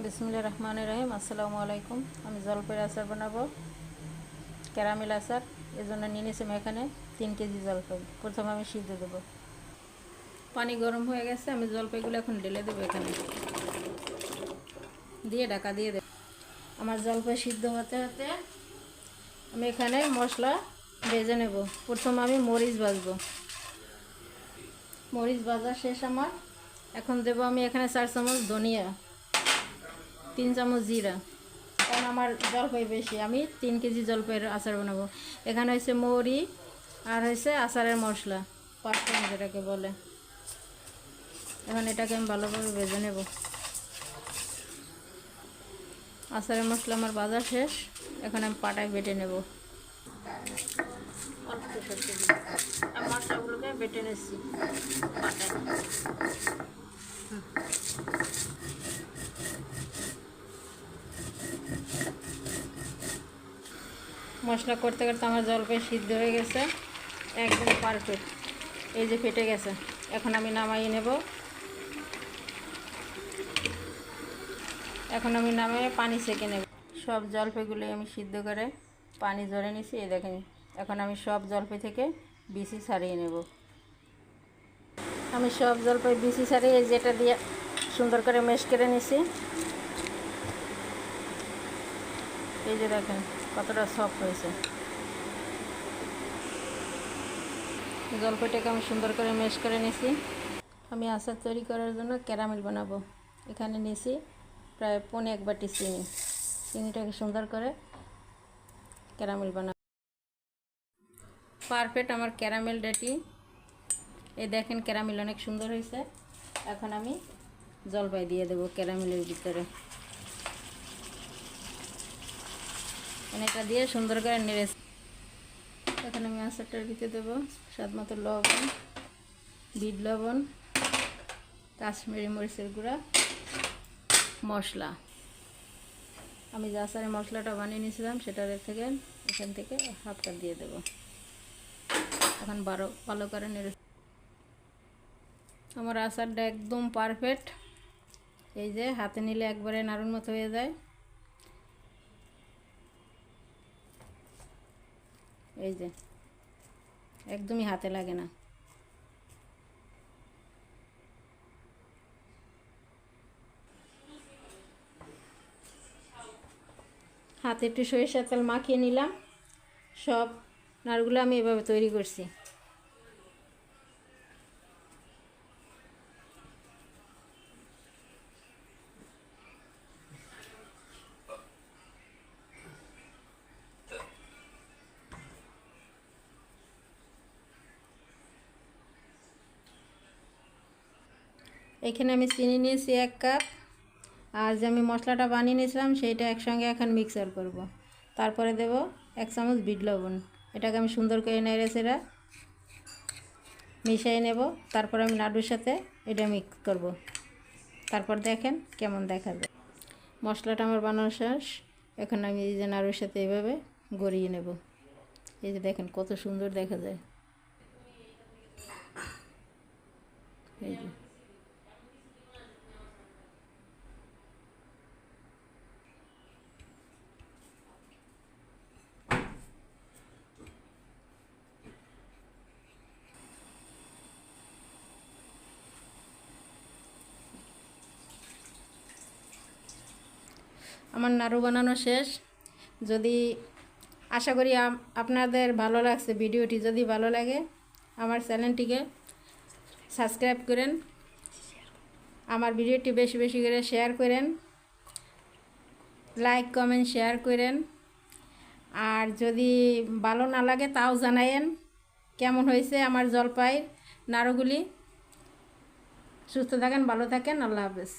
বিসমিল্লাহির রহমানির রহিম। আসসালামু আলাইকুম। আমি জলপাইয়ের আচার বানাবো, ক্যারামেল আচার। এর জন্য নিয়ে নিয়েছি আমি এখানে 3 কেজি জলপাই। প্রথমে আমি সিদ্ধ দেবো। পানি গরম হয়ে গেছে, আমি জলপাইগুলো এখন ঢেলে দেবো এখানে, দিয়ে ঢাকা দিয়ে দেবো। আমার জলপাই সিদ্ধ হতে হতে আমি এখানে মশলা ভেজে নেব। প্রথমে আমি মরিচ ভাজবো। মরিচ ভাজা শেষ আমার। এখন দেবো আমি এখানে 4 চামচ ধনিয়া, 3 চামচ জিরা। কারণ আমার জলপাই বেশি, আমি 3 কেজি জলপাইয়ের আচার বানাবো। এখানে হয়েছে মৌরি আর হয়েছে আচারের মশলা, পাঁচফোড়ন যেটাকে বলে। এখন এটাকে আমি ভালোভাবে ভেজে নেব। আচারের মশলা আমার ভাজা শেষ। এখন আমি পাটায় বেটে নেব। অল্প সরষে দিয়ে আমি মশলাগুলোকে বেটে নিচ্ছি পাটায়। মশলা করতে করতে আমার জলপাই সিদ্ধ হয়ে গেছে, একদম পারফেক্ট। এই যে ফেটে গেছে। এখন আমি নামাইয়ে নেব। এখন আমি নামিয়ে পানি ছেঁকে নেব। সব জলপাইগুলো আমি সিদ্ধ করে পানি ঝরে নিছি। এই দেখেন, এখন আমি সব জলপাই থেকে বিচি ছাড়িয়ে নেব। আমি সব জলপাই বিচি ছাড়িয়ে যেটা দিয়ে সুন্দর করে মেশ করে নিছি। এই যে দেখেন কতটা সফট হয়েছে। জলপাইটাকে আমি সুন্দর করে মেশ করে নিছি। আমি আচার তৈরি করার জন্য ক্যারামেল বানাবো। এখানে নিছি প্রায় 1.5 বাটি চিনি। চিনিটাকে সুন্দর করে ক্যারামেল বানাবো। পারফেক্ট আমার ক্যারামেল রেডি। এই দেখেন ক্যারামেল অনেক সুন্দর হয়েছে। এখন আমি জলপাই দিয়ে দেবো ক্যারামেলের ভিতরে। এটা দিয়ে সুন্দর করে নেড়ে এখন আমি আচারটার ভিতরে দেবো স্বাদ মতো লবণ, বিট লবণ, কাশ্মীরি মরিচের গুঁড়া, মশলা। আমি যে আচারের মশলাটা বানিয়ে নিয়েছিলাম সেটার থেকে এখান থেকে হাফটা দিয়ে দেব। এখন ভালো করে নেড়ে। আমার আচারটা একদম পারফেক্ট। এই যে হাতে নিলে একবারে নাড়ুর মতো হয়ে যায়। এই যে একদমই হাতে লাগে না। হাতে একটু সরিষার তেল মাখিয়ে নিলাম। সব নাড়ুগুলো আমি এভাবে তৈরি করছি। এখানে আমি চিনি নিয়েছি 1 কাপ। আর যে আমি মশলাটা বানিয়ে নিয়েছিলাম সেইটা একসঙ্গে এখন মিক্সার করব। তারপরে দেব 1 চামচ বিট লবণ। এটাকে আমি সুন্দর করে নেড়েচেড়ে মিশিয়ে নেব। তারপর আমি নাড়ুর সাথে এটা মিক্স করব। তারপর দেখেন কেমন দেখা যায়। মশলাটা আমার বানানো শেষ। এখন আমি এই যে নাড়ুর সাথে এইভাবে গড়িয়ে নেব। এই যে দেখেন কত সুন্দর দেখা যায়। এই যে আমার নাড়ু বানানো শেষ। যদি আশা করি আপনাদের ভালো লাগছে ভিডিওটি। যদি ভালো লাগে আমার চ্যানেলটিকে সাবস্ক্রাইব করেন, আমার ভিডিওটি বেশি বেশি করে শেয়ার করেন, লাইক কমেন্ট শেয়ার করেন। আর যদি ভালো না লাগে তাও জানায়েন কেমন হয়েছে আমার জলপাই নাড়ুগুলি। সুস্থ থাকেন, ভালো থাকেন, আল্লাহ হাফেজ।